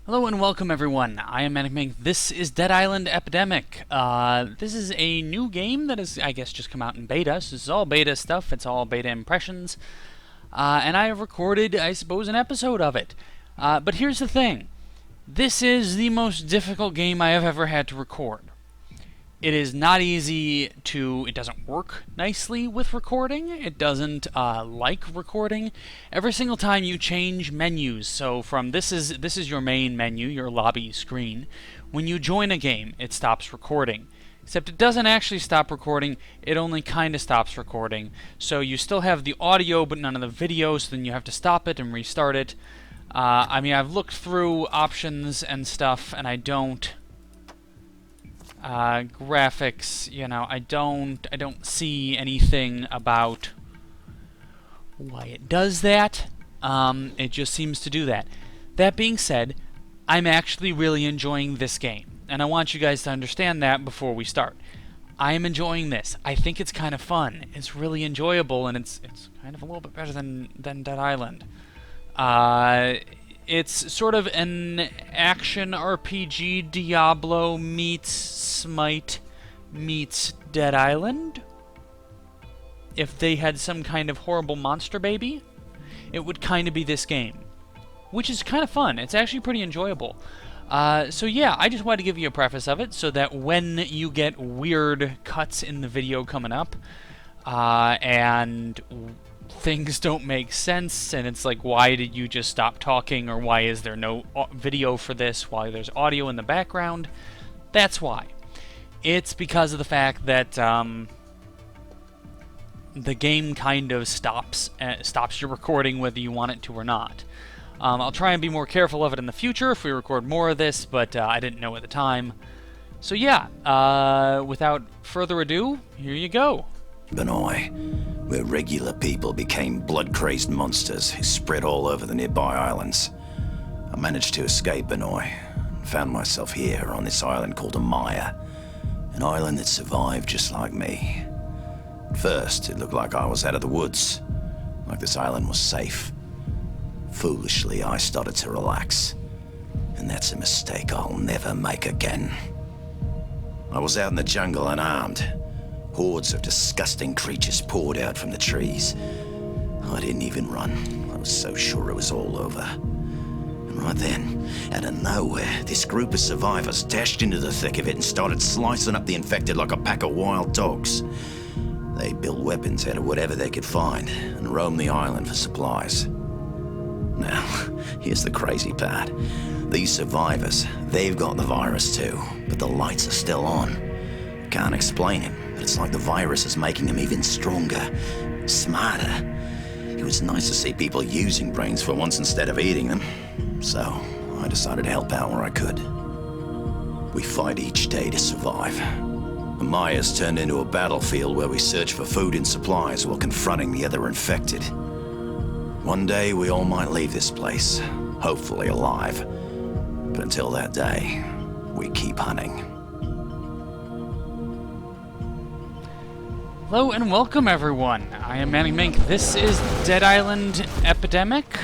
Hello and welcome everyone, I am ManicMink. This is Dead Island Epidemic. This is a new game that has, I guess, just come out in beta, so this is all beta stuff, it's all beta impressions. And I have recorded, I suppose, an episode of it. But here's the thing. This is the most difficult game I have ever had to record. It is not easy to... It doesn't work nicely with recording. It doesn't like recording. Every single time you change menus, so from this is your main menu, your lobby screen. When you join a game, it stops recording. Except it doesn't actually stop recording, it only kind of stops recording. So you still have the audio, but none of the video, so then you have to stop it and restart it. I mean, I've looked through options and stuff, and I don't... graphics, you know, I don't see anything about why it does that. It just seems to do that. That being said, I'm actually really enjoying this game, and I want you guys to understand that before we start. I am enjoying this. I think it's kind of fun. It's really enjoyable, and it's kind of a little bit better than Dead Island. It's sort of an action RPG Diablo meets Smite meets Dead Island. If they had some kind of horrible monster baby, it would kind of be this game. Which is kind of fun. It's actually pretty enjoyable. So yeah, I just wanted to give you a preface of it so that when you get weird cuts in the video coming up, and things don't make sense, and it's like, why did you just stop talking, or why is there no video for this while there's audio in the background? That's why. It's because of the fact that the game kind of stops your recording whether you want it to or not. I'll try and be more careful of it in the future if we record more of this, but I didn't know at the time. So yeah, without further ado, here you go. Benoi, where regular people became blood-crazed monsters who spread all over the nearby islands. I managed to escape Benoi and found myself here on this island called Amaya, an island that survived just like me. At first, it looked like I was out of the woods, like this island was safe. Foolishly, I started to relax, and that's a mistake I'll never make again. I was out in the jungle unarmed. Hordes of disgusting creatures poured out from the trees. I didn't even run. I was so sure it was all over. And right then, out of nowhere, this group of survivors dashed into the thick of it and started slicing up the infected like a pack of wild dogs. They built weapons out of whatever they could find and roamed the island for supplies. Now, here's the crazy part. These survivors, they've got the virus too, but the lights are still on. Can't explain it. It's like the virus is making them even stronger, smarter. It was nice to see people using brains for once instead of eating them. So, I decided to help out where I could. We fight each day to survive. Amaya's turned into a battlefield where we search for food and supplies while confronting the other infected. One day we all might leave this place, hopefully alive. But until that day, we keep hunting. Hello and welcome everyone. I am ManicMink. This is Dead Island Epidemic.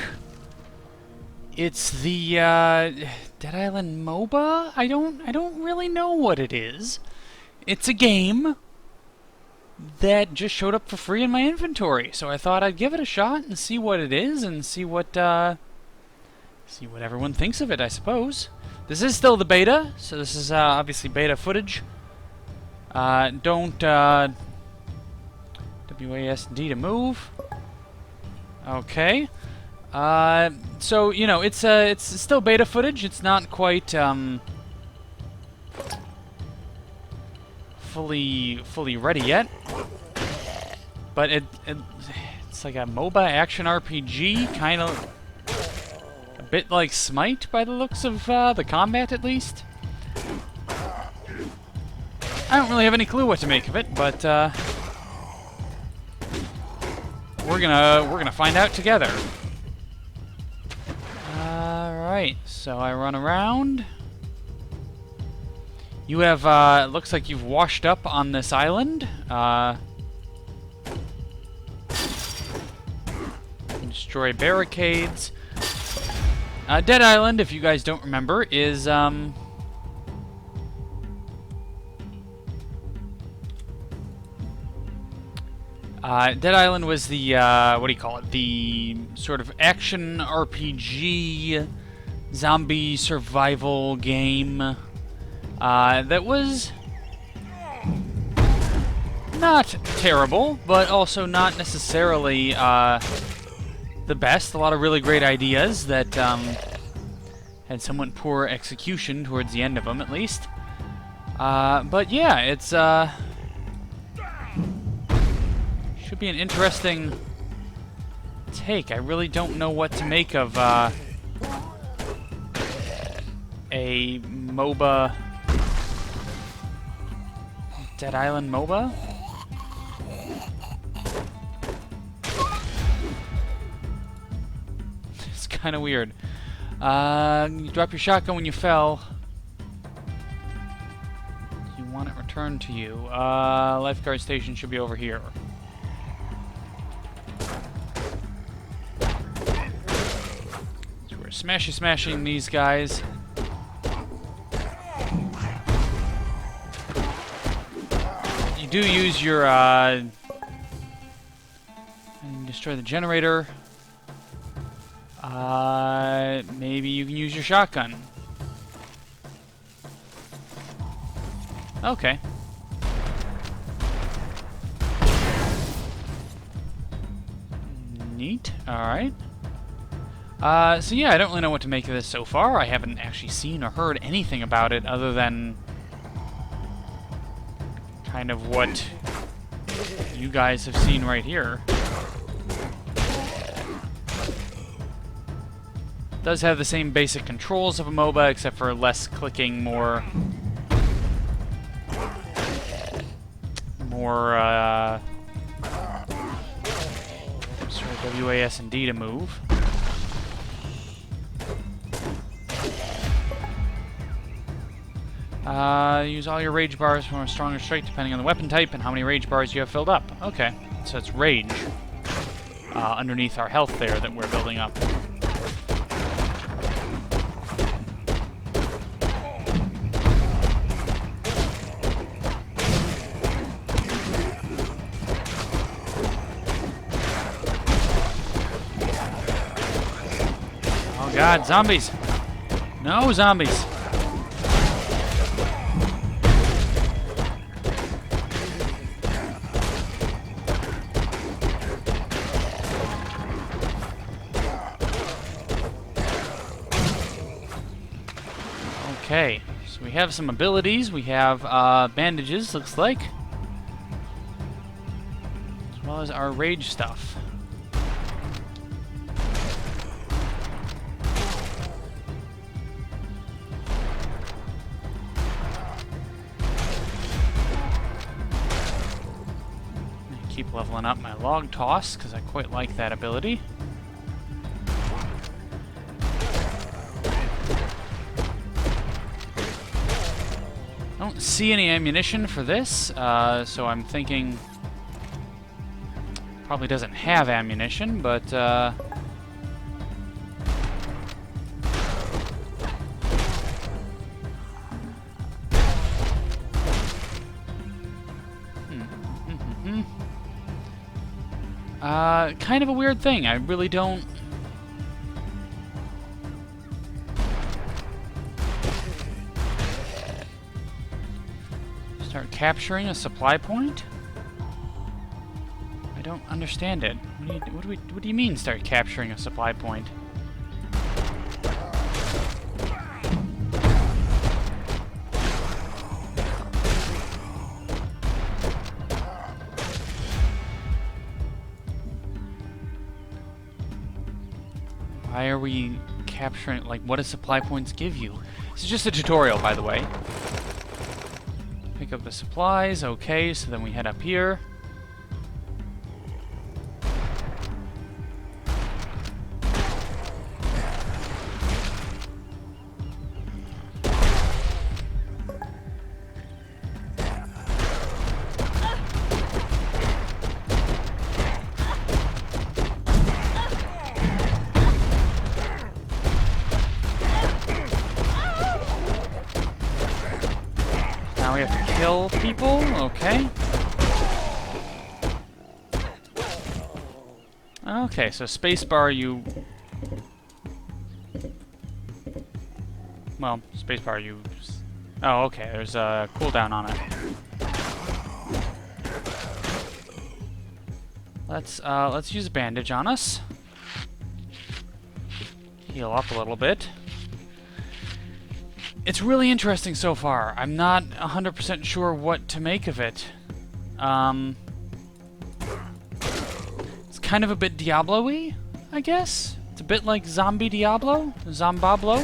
It's the Dead Island MOBA? I don't really know what it is. It's a game that just showed up for free in my inventory, so I thought I'd give it a shot and see what it is and see what everyone thinks of it, I suppose. This is still the beta, so this is obviously beta footage. WASD to move. Okay. So, you know, it's still beta footage. It's not quite fully ready yet. But it's like a MOBA action RPG, kind of a bit like Smite by the looks of the combat, at least. I don't really have any clue what to make of it, but we're gonna find out together. Alright, so I run around. You have, looks like you've washed up on this island. Destroy barricades. Dead Island, if you guys don't remember, is Dead Island was the, what do you call it? The sort of action RPG zombie survival game that was not terrible, but also not necessarily the best. A lot of really great ideas that had somewhat poor execution towards the end of them, at least. But yeah, it's should be an interesting take. I really don't know what to make of a MOBA. Dead Island MOBA? It's kind of weird. You drop your shotgun when you fell. You want it returned to you. Lifeguard station should be over here. So we're smashing these guys. You do use your and destroy the generator. Maybe you can use your shotgun. Okay. Neat. Alright. So yeah, I don't really know what to make of this so far. I haven't actually seen or heard anything about it other than kind of what you guys have seen right here. Does have the same basic controls of a MOBA, except for less clicking, more sort of WASD to move. Use all your rage bars for a stronger strike depending on the weapon type and how many rage bars you have filled up. Okay, so it's rage underneath our health there that we're building up. Oh god, zombies! No zombies! Okay, so we have some abilities. We have bandages, looks like. As well as our rage stuff. Keep leveling up my log toss, because I quite like that ability. I don't see any ammunition for this, so I'm thinking probably doesn't have ammunition, but kind of a weird thing. I really don't. Start capturing a supply point? I don't understand it. What do you mean, start capturing a supply point? Why are we capturing, like, what do supply points give you? This is just a tutorial, by the way. Pick up the supplies, okay, so then we head up here. we have to kill people? Okay. Okay, so spacebar you... Well, spacebar you... Oh, okay, there's a cooldown on it. Let's use a bandage on us. Heal up a little bit. It's really interesting so far. I'm not 100% sure what to make of it. It's kind of a bit Diablo-y, I guess. It's a bit like Zombie Diablo? Zombablo?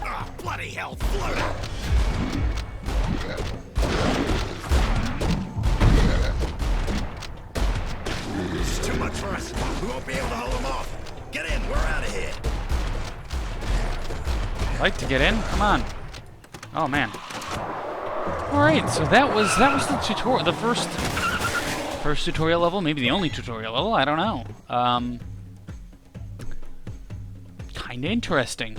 Ah, bloody hell, floater! This is too much for us. We won't be able to hold them off. Get in, we're out of here. I'd like to get in. Come on. Oh man. All right, so that was the tutorial, the first tutorial level, maybe the only tutorial level. I don't know. Kind of interesting.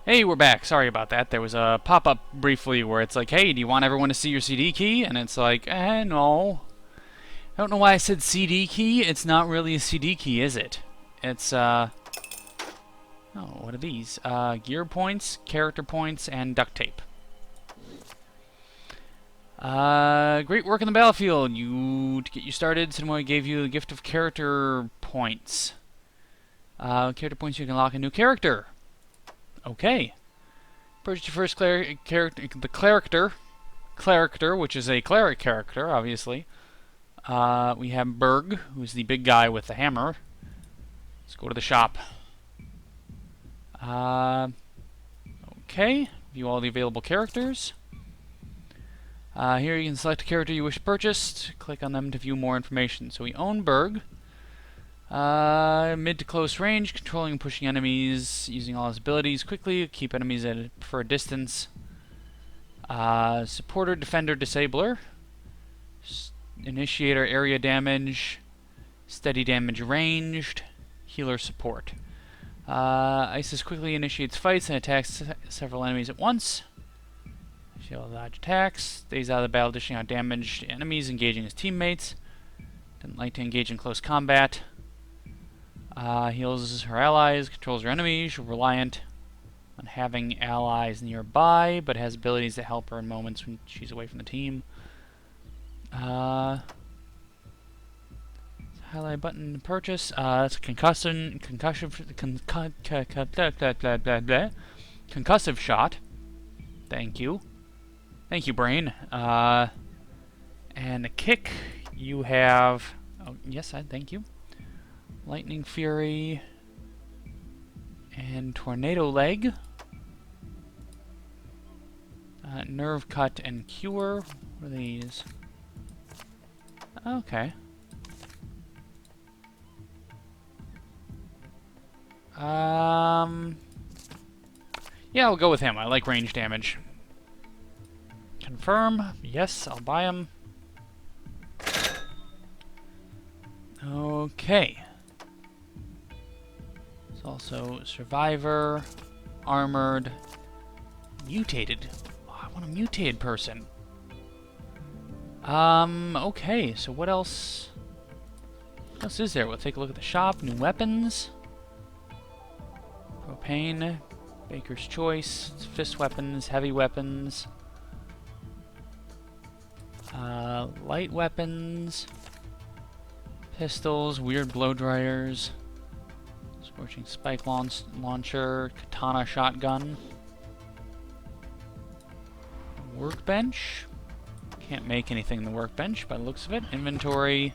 Hey, we're back. Sorry about that. There was a pop-up briefly where it's like, hey, do you want everyone to see your CD key? And it's like, no. I don't know why I said CD key. It's not really a CD key, is it? It's, oh, what are these? Gear points, character points, and duct tape. Great work on the battlefield. To get you started, Cinema gave you the gift of character points. Character points, you can lock a new character. Okay. Purchase your first character, which is a cleric character, obviously. We have Berg, who's the big guy with the hammer. Let's go to the shop. Okay, view all the available characters. Here you can select a character you wish to purchase. Click on them to view more information. So we own Berg. Mid to close range, controlling and pushing enemies, using all his abilities quickly, keep enemies at a preferred distance. Supporter, defender, disabler. Initiator, area damage. Steady damage ranged. Healer support. Isis quickly initiates fights and attacks several enemies at once. She'll dodge attacks. Stays out of the battle, dishing out damage to enemies, engaging his teammates. Doesn't like to engage in close combat. Heals her allies, controls her enemies. She's reliant on having allies nearby, but has abilities that help her in moments when she's away from the team. Highlight button to purchase. That's a concussive shot. Thank you. Thank you, brain. And a kick. You have. Oh, yes, thank you. Lightning Fury. And Tornado Leg. Nerve Cut and Cure. What are these? Okay. Yeah, I'll go with him. I like range damage. Confirm. Yes, I'll buy him. Okay. It's also Survivor, Armored, Mutated. Oh, I want a mutated person. Okay, so what else? What else is there? We'll take a look at the shop. New weapons. Propane. Baker's Choice. Fist weapons. Heavy weapons. Light weapons. Pistols. Weird blow dryers. Scorching spike launcher. Katana shotgun. Workbench. Can't make anything in the workbench by the looks of it. Inventory.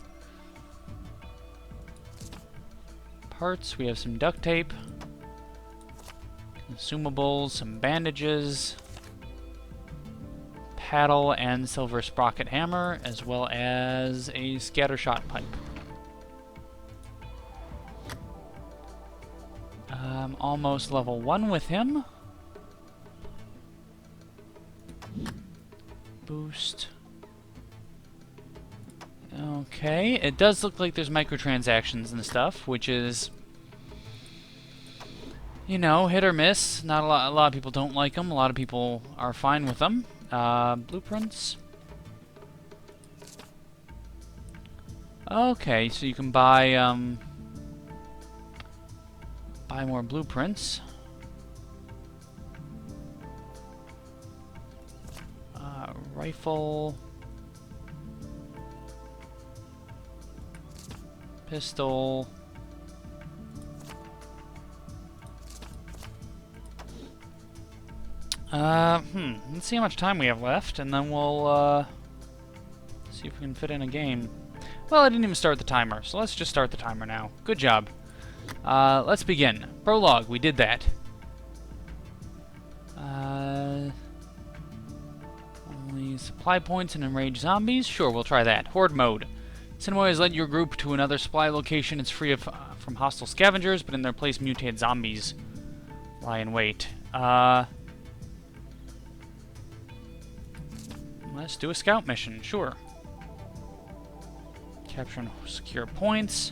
Parts. We have some duct tape. Consumables. Some bandages. Paddle and silver sprocket hammer, as well as a scattershot pipe. Almost level 1 with him. Boost. Okay, it does look like there's microtransactions and stuff, which is You know, hit or miss. Not a lot of people don't like them. A lot of people are fine with them. Blueprints. Okay, so you can buy more blueprints. Rifle. Pistol. Let's see how much time we have left, and then we'll, see if we can fit in a game. Well, I didn't even start the timer, so let's just start the timer now. Good job. Let's begin. Prologue, we did that. Only supply points and enraged zombies? Sure, we'll try that. Horde mode. Cinema has led your group to another supply location. It's free of from hostile scavengers, but in their place, mutated zombies lie in wait. Let's do a scout mission, sure. Capture and secure points.